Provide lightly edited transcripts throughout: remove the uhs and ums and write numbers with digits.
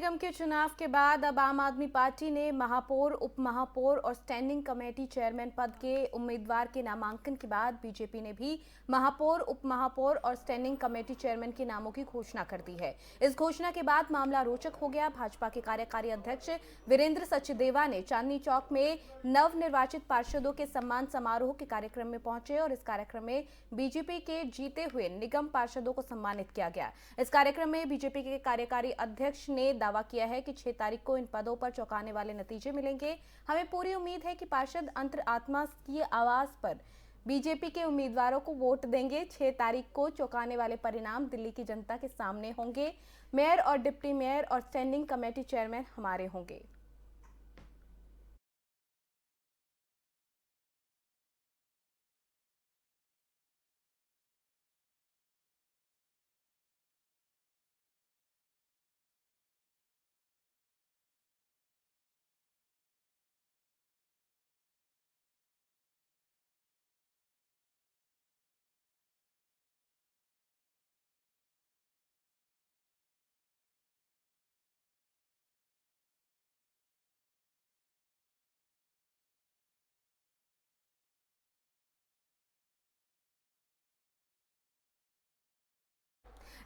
निगम के चुनाव के बाद अब आम आदमी पार्टी ने महापौर, उप महापौर और स्टैंडिंग कमेटी चेयरमैन पद के उम्मीदवार के नामांकन के बाद बीजेपी ने भी महापौर, उप महापौर और स्टैंडिंग कमेटी चेयरमैन के नामों की घोषणा कर दी है। इस घोषणा के बाद मामला रोचक हो गया। भाजपा के कार्यकारी अध्यक्ष वीरेंद्र सचदेवा ने चांदनी चौक में नवनिर्वाचित पार्षदों के सम्मान समारोह के कार्यक्रम में पहुंचे और इस कार्यक्रम में बीजेपी के जीते हुए निगम पार्षदों को सम्मानित किया गया। इस कार्यक्रम में बीजेपी के कार्यकारी अध्यक्ष ने दावा किया है कि 6 तारीख को इन पदों पर चौंकाने वाले नतीजे मिलेंगे। हमें पूरी उम्मीद है कि पार्षद अंतरात्मा की आवाज पर बीजेपी के उम्मीदवारों को वोट देंगे। 6 तारीख को चौंकाने वाले परिणाम दिल्ली की जनता के सामने होंगे। मेयर और डिप्टी मेयर और स्टैंडिंग कमेटी चेयरमैन हमारे होंगे।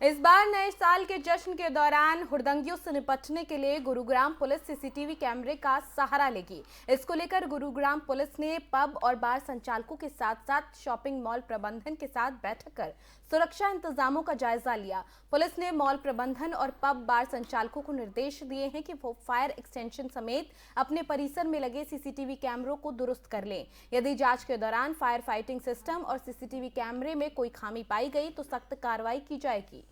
इस बार नए साल के जश्न के दौरान हुड़दंगियों से निपटने के लिए गुरुग्राम पुलिस सीसीटीवी कैमरे का सहारा लेगी। इसको लेकर गुरुग्राम पुलिस ने पब और बार संचालकों के साथ साथ शॉपिंग मॉल प्रबंधन के साथ बैठक कर सुरक्षा इंतजामों का जायजा लिया। पुलिस ने मॉल प्रबंधन और पब बार संचालकों को निर्देश दिए हैं कि वो फायर एक्सटेंशन समेत अपने परिसर में लगे सीसीटीवी कैमरों को दुरुस्त कर लें। यदि जांच के दौरान फायर फाइटिंग सिस्टम और सीसीटीवी कैमरे में कोई खामी पाई गई तो सख्त कार्रवाई की जाएगी।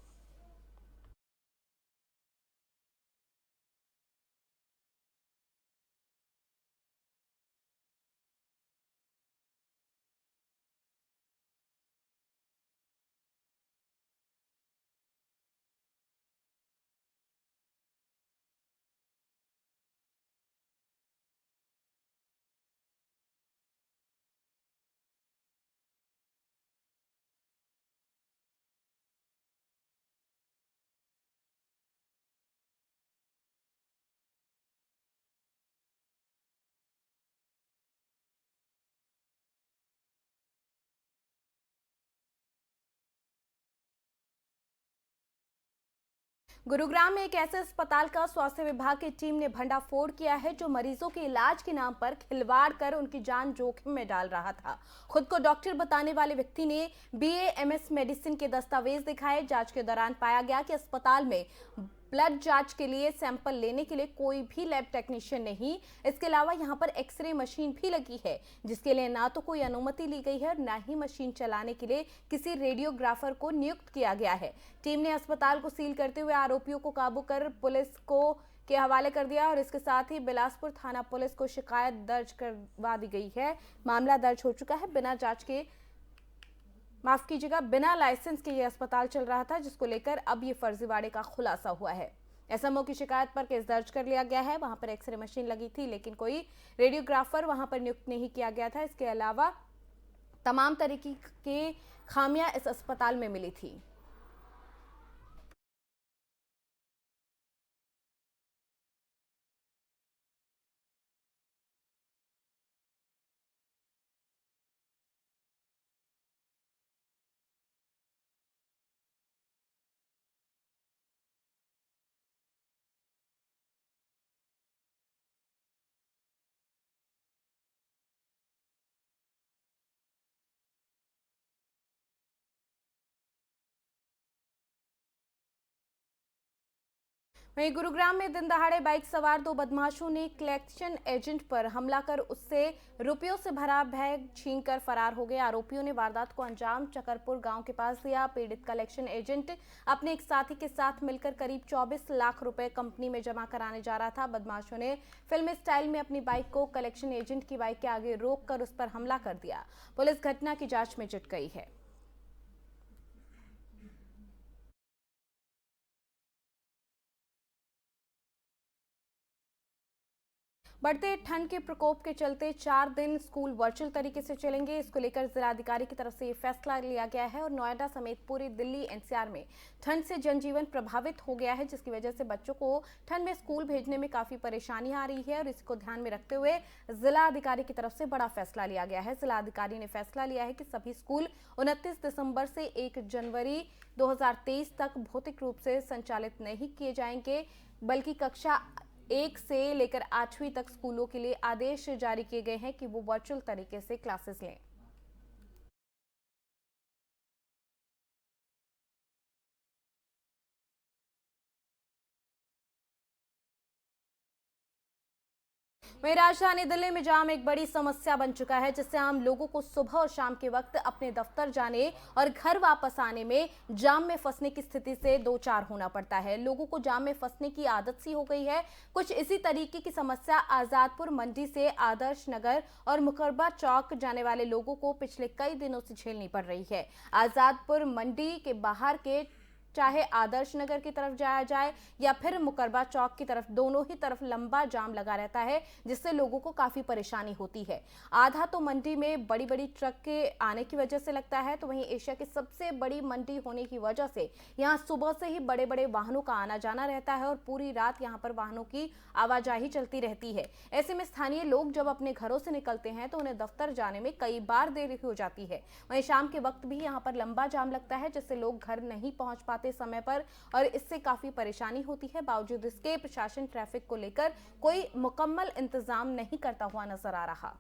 गुरुग्राम में एक ऐसे अस्पताल का स्वास्थ्य विभाग की टीम ने भंडाफोड़ किया है जो मरीजों के इलाज के नाम पर खिलवाड़ कर उनकी जान जोखिम में डाल रहा था। खुद को डॉक्टर बताने वाले व्यक्ति ने बीए MS मेडिसिन के दस्तावेज दिखाए। जांच के दौरान पाया गया कि अस्पताल में ब्लड जांच के लिए सैंपल लेने के लिए कोई भी लैब टेक्नीशियन नहीं। इसके अलावा यहां पर एक्सरे मशीन भी लगी है जिसके लिए ना तो कोई अनुमति ली गई है और ना ही मशीन चलाने के लिए किसी रेडियोग्राफर को नियुक्त किया गया है। टीम ने अस्पताल को सील करते हुए आरोपियों को काबू कर पुलिस को के हवाले कर दिया और इसके साथ ही बिलासपुर थाना पुलिस को शिकायत दर्ज करवा दी गई है। मामला दर्ज हो चुका है। बिना जांच के माफ कीजिएगा बिना लाइसेंस के ये अस्पताल चल रहा था जिसको लेकर अब ये फर्जीवाड़े का खुलासा हुआ है। एसएमओ की शिकायत पर केस दर्ज कर लिया गया है। वहां पर एक्सरे मशीन लगी थी लेकिन कोई रेडियोग्राफर वहां पर नियुक्त नहीं किया गया था। इसके अलावा तमाम तरीके की खामियां इस अस्पताल में मिली थी। वहीं गुरुग्राम में दिन दहाड़े बाइक सवार 2 बदमाशों ने कलेक्शन एजेंट पर हमला कर उससे रुपयों से भरा बैग छीनकर फरार हो गए। आरोपियों ने वारदात को अंजाम चकरपुर गांव के पास दिया। पीड़ित कलेक्शन एजेंट अपने एक साथी के साथ मिलकर करीब 24 लाख रुपए कंपनी में जमा कराने जा रहा था। बदमाशों ने फिल्मी स्टाइल में अपनी बाइक को कलेक्शन एजेंट की बाइक के आगे रोक कर उस पर हमला कर दिया। पुलिस घटना की जांच में जुट गई है। बढ़ते ठंड के प्रकोप के चलते 4 दिन स्कूल वर्चुअल तरीके से चलेंगे। इसको लेकर जिलाधिकारी की तरफ से ये फैसला लिया गया है और नोएडा समेत पूरी दिल्ली एनसीआर में ठंड से जनजीवन प्रभावित हो गया है, जिसकी वजह से बच्चों को ठंड में स्कूल भेजने में काफी परेशानी आ रही है और इसको ध्यान में रखते हुए जिलाधिकारी की तरफ से बड़ा फैसला लिया गया है। जिलाधिकारी ने फैसला लिया है कि सभी स्कूल 29 दिसंबर से 1 जनवरी 2023 तक भौतिक रूप से संचालित नहीं किए जाएंगे, बल्कि कक्षा 1 से लेकर 8वीं तक स्कूलों के लिए आदेश जारी किए गए हैं कि वो वर्चुअल तरीके से क्लासेस लें। वहीं राजधानी दिल्ली में जाम एक बड़ी समस्या बन चुका है, जिससे आम लोगों को सुबह और शाम के वक्त अपने दफ्तर जाने और घर वापस आने में जाम में फंसने की स्थिति से दो चार होना पड़ता है। लोगों को जाम में फंसने की आदत सी हो गई है। कुछ इसी तरीके की समस्या आजादपुर मंडी से आदर्श नगर और मुकरबा चौक जाने वाले लोगों को पिछले कई दिनों से झेलनी पड़ रही है। आजादपुर मंडी के बाहर के चाहे आदर्श नगर की तरफ जाया जाए या फिर मुकरबा चौक की तरफ, दोनों ही तरफ लंबा जाम लगा रहता है, जिससे लोगों को काफी परेशानी होती है। आधा तो मंडी में बड़ी बड़ी ट्रक के आने की वजह से लगता है, तो वहीं एशिया की सबसे बड़ी मंडी होने की वजह से यहां सुबह से ही बड़े बड़े वाहनों का आना जाना रहता है और पूरी रात यहां पर वाहनों की आवाजाही चलती रहती है। ऐसे में स्थानीय लोग जब अपने घरों से निकलते हैं तो उन्हें दफ्तर जाने में कई बार देरी हो जाती है। वहीं शाम के वक्त भी यहाँ पर लंबा जाम लगता है, जिससे लोग घर नहीं पहुंच पाते समय पर और इससे काफी परेशानी होती है। बावजूद इसके प्रशासन ट्रैफिक को लेकर कोई मुकम्मल इंतजाम नहीं करता हुआ नजर आ रहा।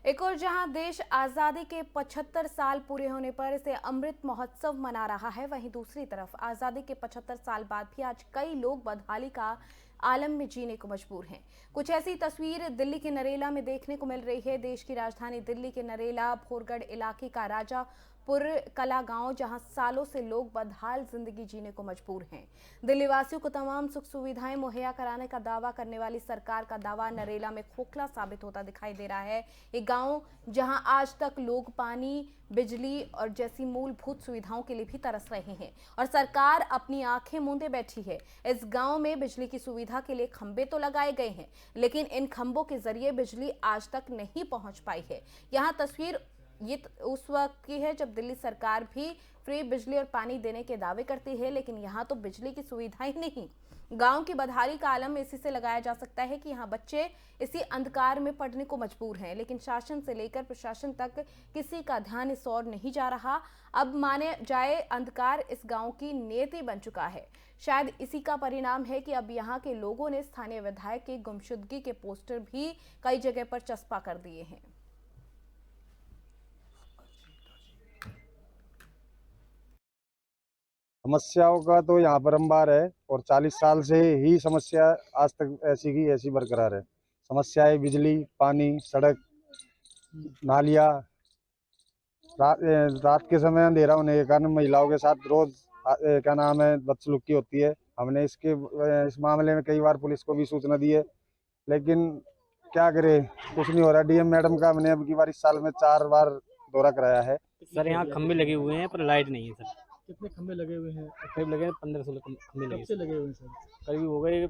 एक और जहां देश आजादी के 75 साल पूरे होने पर इसे अमृत महोत्सव मना रहा है, वहीं दूसरी तरफ आजादी के 75 साल बाद भी आज कई लोग बदहाली का आलम में जीने को मजबूर हैं। कुछ ऐसी तस्वीर दिल्ली के नरेला में देखने को मिल रही है। देश की राजधानी दिल्ली के नरेला भोरगढ़ इलाके का राजापुर कला गांव, जहां सालों से लोग बदहाल जिंदगी जीने को मजबूर हैं। दिल्ली वासियों को तमाम सुख सुविधाएं मुहैया कराने का दावा करने वाली सरकार का दावा नरेला में खोखला साबित होता दिखाई दे रहा है। ये गांव जहां आज तक लोग पानी, बिजली और जैसी मूलभूत सुविधाओं के लिए भी तरस रहे हैं और सरकार अपनी आंखें मूंदे बैठी है। इस गांव में बिजली की सुविधा के लिए खंभे तो लगाए गए हैं, लेकिन इन खंभों के जरिए बिजली आज तक नहीं पहुंच पाई है। यहाँ तस्वीर ये उस वक्त की है जब दिल्ली सरकार भी फ्री बिजली और पानी देने के दावे करती है, लेकिन यहाँ तो बिजली की सुविधा ही नहीं। गांव की बदहाली का आलम इसी से लगाया जा सकता है कि यहाँ बच्चे इसी अंधकार में पढ़ने को मजबूर हैं, लेकिन शासन से लेकर प्रशासन तक किसी का ध्यान इस ओर नहीं जा रहा। अब माने जाए अंधकार इस गांव की नियति बन चुका है। शायद इसी का परिणाम है कि अब यहाँ के लोगों ने स्थानीय विधायक की गुमशुदगी के पोस्टर भी कई जगह पर चस्पा कर दिए हैं। समस्याओं का तो यहाँ पर अंबार है और 40 साल से ही समस्या आज तक ऐसी की ऐसी बरकरार है। समस्याएं बिजली, पानी, सड़क, नालियाँ, रात के समय अंधेरा होने के कारण महिलाओं के साथ रोज क्या नाम है बदसलूकी होती है। हमने इस मामले में कई बार पुलिस को भी सूचना दी है, लेकिन क्या करे, कुछ नहीं हो रहा। डीएम मैडम का हमने अब की बार इस साल में 4 बार दौरा कराया है। सर यहाँ खंभे लगे हुए हैं पर लाइट नहीं है सर। कितने खंबे लगे हुए हैं? करीब लगे 15-16 खंभे लगे। कब से लगे हुए हैं सर? करीब हो गए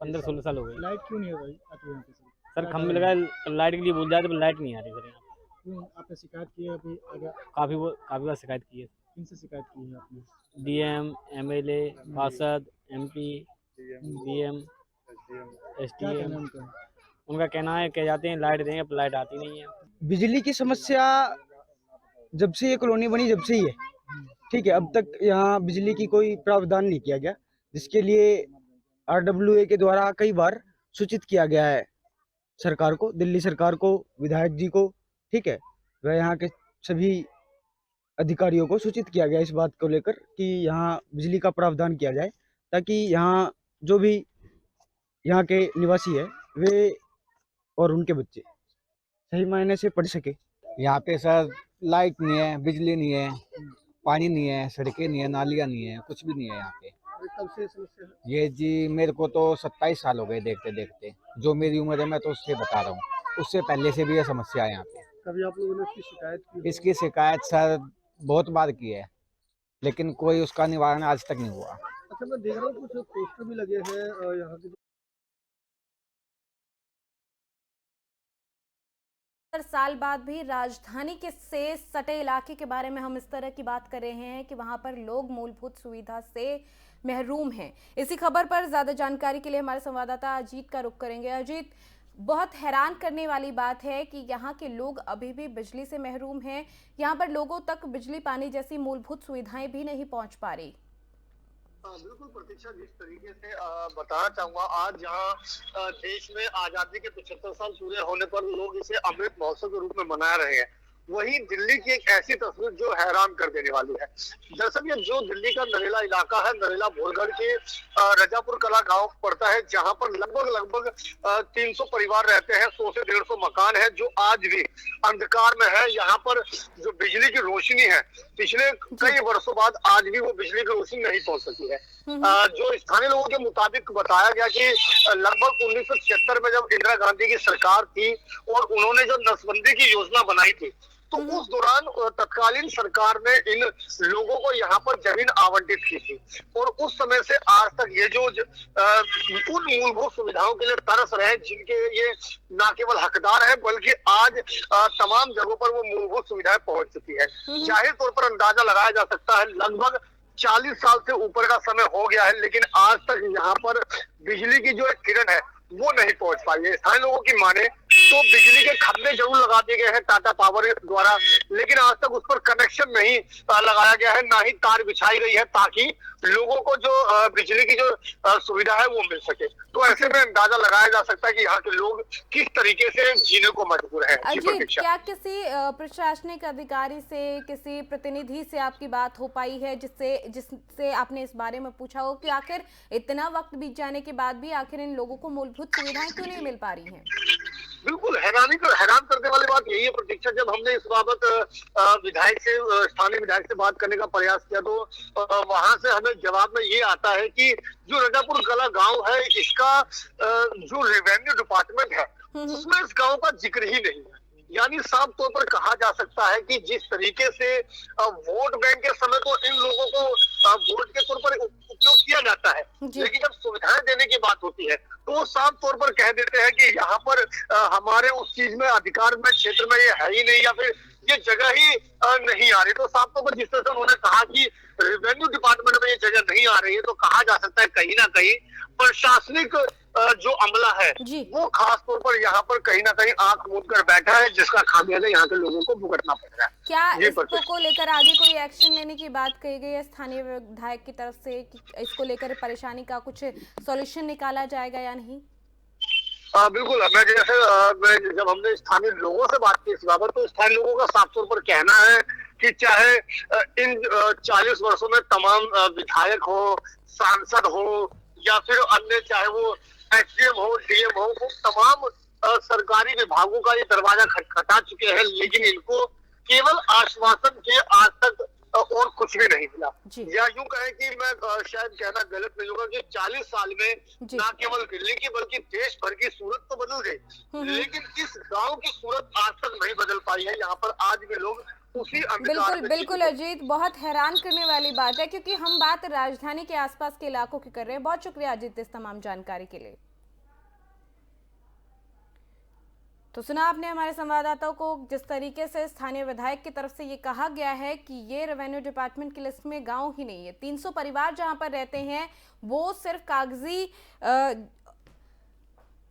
15-16 साल हो गए। लाइट क्यों नहीं हो रही आती है? सर खंभे लगाए लाइट के लिए बोल जाते पर लाइट नहीं आ रही सर यहाँ। आपने शिकायत की है अभी आगे? काफ़ी बार शिकायत की है। किनसे शिकायत की है आपने? डीएम, एमएलए, पार्षद, एमपी, डीएम, क्या एसडीएम। कहना है उनका? उनका कहना है कह जाते हैं लाइट देंगे, पर लाइट आती नहीं है। बिजली की समस्या जब से ये कॉलोनी बनी जब से ही है, ठीक है। अब तक यहाँ बिजली की कोई प्रावधान नहीं किया गया, जिसके लिए आरडब्ल्यूए के द्वारा कई बार सूचित किया गया है सरकार को, दिल्ली सरकार को, विधायक जी को, ठीक है। वह यहाँ के सभी अधिकारियों को सूचित किया गया इस बात को लेकर कि यहाँ बिजली का प्रावधान किया जाए, ताकि यहाँ जो भी यहाँ के निवासी है वे और उनके बच्चे सही मायने से पढ़ सके। यहाँ पे सर लाइट नहीं है, बिजली नहीं है, पानी नहीं है, सड़कें नहीं है, नालियाँ नहीं है, कुछ भी नहीं है यहाँ पे। कब से समस्या है? ये जी मेरे को तो 27 साल हो गए देखते देखते, जो मेरी उम्र है मैं तो उससे बता रहा हूँ, उससे पहले से भी ये समस्या है यहाँ पे। कभी आप लोगों ने इसकी शिकायत की हो? इसकी शिकायत सर बहुत बार की है, लेकिन कोई उसका निवारण आज तक नहीं हुआ। अच्छा, मैं देख रहा हूँ कुछ पोस्टर भी लगे हैं यहाँ के। 7 साल बाद भी राजधानी के से सटे इलाके के बारे में हम इस तरह की बात कर रहे हैं कि वहां पर लोग मूलभूत सुविधा से महरूम हैं। इसी खबर पर ज्यादा जानकारी के लिए हमारे संवाददाता अजीत का रुख करेंगे। अजीत, बहुत हैरान करने वाली बात है कि यहाँ के लोग अभी भी बिजली से महरूम हैं। यहाँ पर लोगों तक बिजली पानी जैसी मूलभूत सुविधाएं भी नहीं पहुंच पा रही। बिल्कुल प्रतीक्षा, जिस तरीके से बताना चाहूंगा, आज जहां देश में आजादी के 75 साल पूरे होने पर लोग इसे अमृत महोत्सव के रूप में मना रहे हैं, वहीं दिल्ली की एक ऐसी तस्वीर जो हैरान कर देने वाली है। दरअसल ये जो दिल्ली का नरेला इलाका है, नरेला भोरगढ़ के रजापुर कला गांव पड़ता है, जहां पर लगभग 300 परिवार रहते हैं, 100 से 150 मकान है जो आज भी अंधकार में है। यहाँ पर जो बिजली की रोशनी है, पिछले कई वर्षों बाद आज भी वो बिजली की रोशनी नहीं पहुंच सकी है। जो स्थानीय लोगों के मुताबिक बताया गया कि लगभग 1976 में जब इंदिरा गांधी की सरकार थी और उन्होंने जो नसबंदी की योजना बनाई थी, तो उस दौरान तत्कालीन सरकार ने इन लोगों को यहाँ पर जमीन आवंटित की थी और उस समय से आज तक ये जो उन मूलभूत सुविधाओं के लिए तरस रहे हैं जिनके ये ना केवल हकदार है, बल्कि आज तमाम जगहों पर वो मूलभूत सुविधाएं पहुंच चुकी है। जाहिर तौर पर अंदाजा लगाया जा सकता है लगभग 40 साल से ऊपर का समय हो गया है, लेकिन आज तक यहाँ पर बिजली की जो एक किरण है वो नहीं पहुंच पाई है। स्थानीय लोगों की माने तो बिजली के खंभे जरूर लगा दिए गए हैं टाटा पावर द्वारा, लेकिन आज तक उस पर कनेक्शन नहीं लगाया गया है, ना ही तार बिछाई गई है ताकि लोगों को जो बिजली की जो सुविधा है वो मिल सके। तो ऐसे में अंदाजा लगाया जा सकता है कि यहाँ के लोग किस तरीके से जीने को मजबूर है। अजीत, क्या किसी प्रशासनिक अधिकारी से, किसी प्रतिनिधि से आपकी बात हो पाई है जिससे आपने इस बारे में पूछा हो कि आखिर इतना वक्त बीत जाने के बाद भी आखिर इन लोगों को मूलभूत सुविधाएं क्यों नहीं मिल पा रही हैं? बिल्कुल हैरान करने वाली बात यही है प्रतीक्षा, जब हमने इस बाबत विधायक से, स्थानीय विधायक से बात करने का प्रयास किया तो वहां से हमें जवाब में ये आता है कि जो रजापुर कला गांव है, इसका जो रेवेन्यू डिपार्टमेंट है उसमें इस गांव का जिक्र ही नहीं है। यानी साफ तौर पर कहा जा सकता है कि जिस तरीके से वोट बैंक के समय तो इन लोगों को वोट के तौर पर उपयोग किया जाता है, लेकिन जब सुविधाएं देने की बात होती है तो वो साफ तौर पर कह देते हैं कि यहाँ पर हमारे उस चीज में अधिकार में क्षेत्र में ये है ही नहीं, या फिर ये जगह ही नहीं आ रही। तो साफ तौर पर जिस तरह से उन्होंने कहा कि रेवेन्यू डिपार्टमेंट में ये जगह नहीं आ रही है, तो कहा जा सकता है कहीं ना कहीं प्रशासनिक जो अमला है वो खास तौर पर यहाँ पर कहीं ना कहीं आंख मूंद कर बैठा है, जिसका खामियाजा यहाँ के लोगों को भुगतना पड़ रहा है। क्या इसको लेकर आगे कोई एक्शन लेने की बात कही गई है स्थानीय विधायक की तरफ से कि इसको लेकर परेशानी का कुछ सॉल्यूशन निकाला जाएगा या नहीं? बिल्कुल, जब हमने स्थानीय लोगों से बात की इस बाबत, तो स्थानीय लोगों का साफ तौर पर कहना है कि चाहे इन 40 वर्षों में तमाम विधायक हो, सांसद हो या फिर अन्य, चाहे वो एसडीएम हो, डीएम हो, वो तमाम सरकारी विभागों का ये दरवाजा खटखटा चुके हैं, लेकिन इनको केवल आश्वासन के आज तक और कुछ भी नहीं मिला। या यूं कहें कि मैं शायद कहना गलत नहीं होगा कि 40 साल में ना केवल दिल्ली की बल्कि देश भर की सूरत तो बदल गई, लेकिन इस गांव की सूरत आज तक नहीं बदल पाई है। यहाँ पर आज भी लोग उसी अंधकार में। बिल्कुल अजीत, बहुत हैरान करने वाली बात है, क्योंकि हम बात राजधानी के आसपास के इलाकों की कर रहे हैं। बहुत शुक्रिया अजीत इस तमाम जानकारी के लिए। तो सुना आपने हमारे संवाददाताओं को, जिस तरीके से स्थानीय विधायक की तरफ से ये कहा गया है कि ये रेवेन्यू डिपार्टमेंट की लिस्ट में गांव ही नहीं है। 300 परिवार जहां पर रहते हैं वो सिर्फ कागजी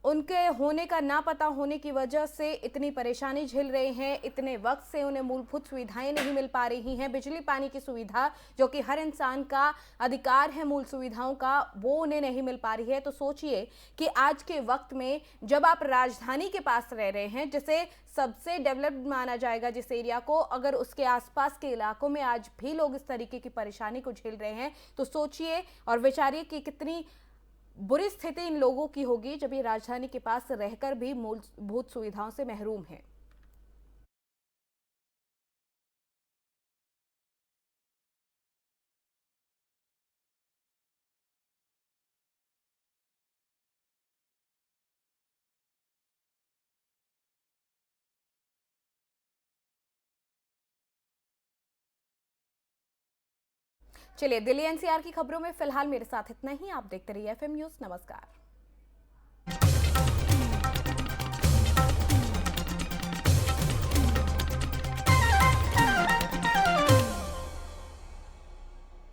उनके होने का ना पता होने की वजह से इतनी परेशानी झेल रहे हैं। इतने वक्त से उन्हें मूलभूत सुविधाएं नहीं मिल पा रही हैं। बिजली पानी की सुविधा जो कि हर इंसान का अधिकार है, मूल सुविधाओं का, वो उन्हें नहीं मिल पा रही है। तो सोचिए कि आज के वक्त में जब आप राजधानी के पास रह रहे हैं, जिसे सबसे डेवलप्ड माना जाएगा जिस एरिया को, अगर उसके आसपास के इलाकों में आज भी लोग इस तरीके की परेशानी को झेल रहे हैं, तो सोचिए और विचारिए कि कितनी बुरी स्थिति इन लोगों की होगी जब ये राजधानी के पास रहकर भी मूलभूत सुविधाओं से महरूम हैं। चलिए, दिल्ली एनसीआर की खबरों में फिलहाल मेरे साथ इतना ही। आप देखते रहिए एफएम न्यूज़। नमस्कार।